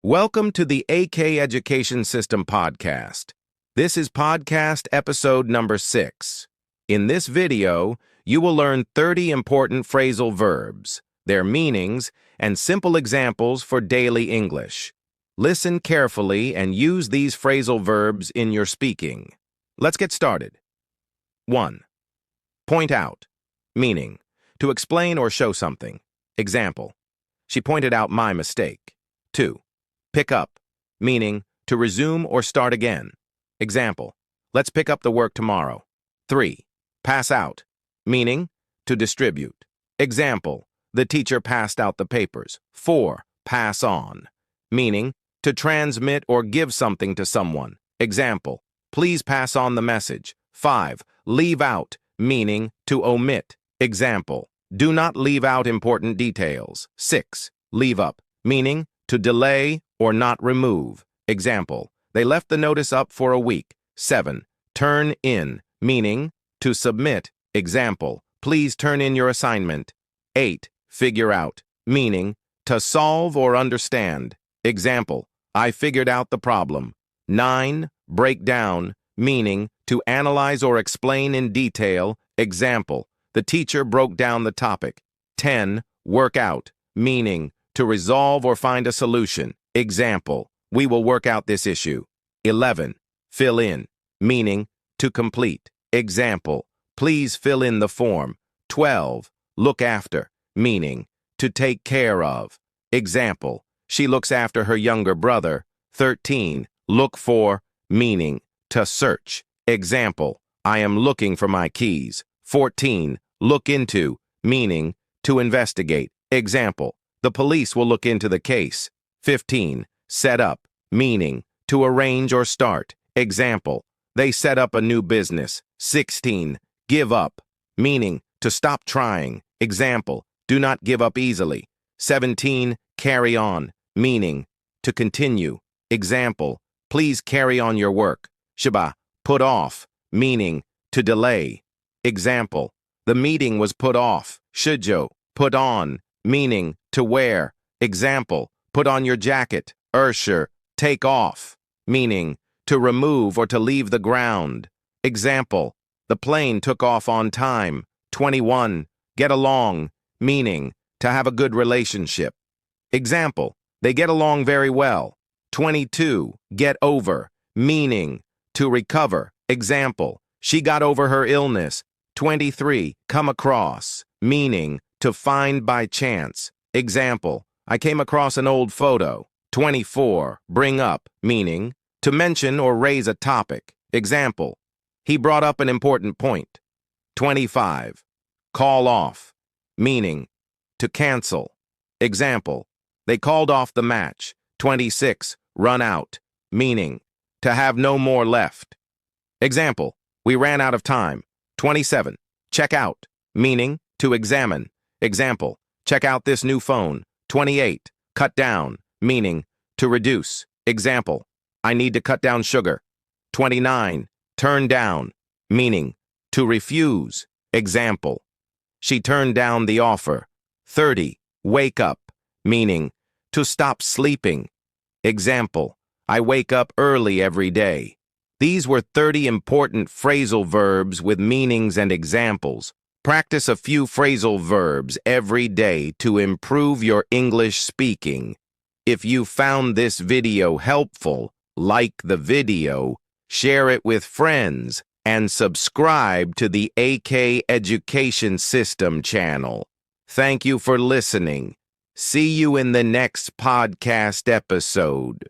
Welcome to the AK Education System podcast. This is podcast episode number 6. In this video, you will learn 30 important phrasal verbs, their meanings, and simple examples for daily English. Listen carefully and use these phrasal verbs in your speaking. Let's get started. 1. Point out. Meaning, to explain or show something. Example, she pointed out my mistake. 2. Pick up, meaning to resume or start again. Example, let's pick up the work tomorrow. 3. Pass out, meaning to distribute. Example, the teacher passed out the papers. 4. Pass on, meaning to transmit or give something to someone. Example, please pass on the message. 5. Leave out, meaning to omit. Example, do not leave out important details. 6. Leave up, meaning to delay or not remove. Example, they left the notice up for a week. 7. Turn in, meaning to submit. Example, please turn in your assignment. 8. Figure out, meaning to solve or understand. Example, I figured out the problem. 9. Break down, meaning to analyze or explain in detail. Example, the teacher broke down the topic. 10. Work out, meaning to resolve or find a solution. Example, we will work out this issue. 11. Fill in, meaning to complete. Example, please fill in the form. 12. Look after, meaning to take care of. Example, she looks after her younger brother. 13. Look for, meaning to search. Example, I am looking for my keys. 14. Look into, meaning to investigate. Example, the police will look into the case. 15. Set up, meaning to arrange or start. Example, they set up a new business. 16. Give up, meaning to stop trying. Example, do not give up easily. 17. Carry on, meaning to continue. Example, please carry on your work. Shiba, put off, meaning to delay. Example, the meeting was put off. Shijo, put on, meaning to wear. Example, put on your jacket. Ursher, take off, meaning to remove or to leave the ground. Example, the plane took off on time. 21. Get along, meaning to have a good relationship. Example, they get along very well. 22. Get over, meaning to recover. Example, she got over her illness. 23. Come across, meaning to find by chance. Example, I came across an old photo. 24. Bring up, meaning to mention or raise a topic. Example, he brought up an important point. 25. Call off, meaning to cancel. Example, they called off the match. 26. Run out, meaning to have no more left. Example, we ran out of time. 27. Check out, meaning to examine. Example, check out this new phone. 28. Cut down, meaning to reduce. Example, I need to cut down sugar. 29. Turn down, meaning to refuse. Example, she turned down the offer. 30. Wake up, meaning to stop sleeping. Example, I wake up early every day. These were 30 important phrasal verbs with meanings and examples. Practice a few phrasal verbs every day to improve your English speaking. If you found this video helpful, like the video, share it with friends, and subscribe to the AK Education System channel. Thank you for listening. See you in the next podcast episode.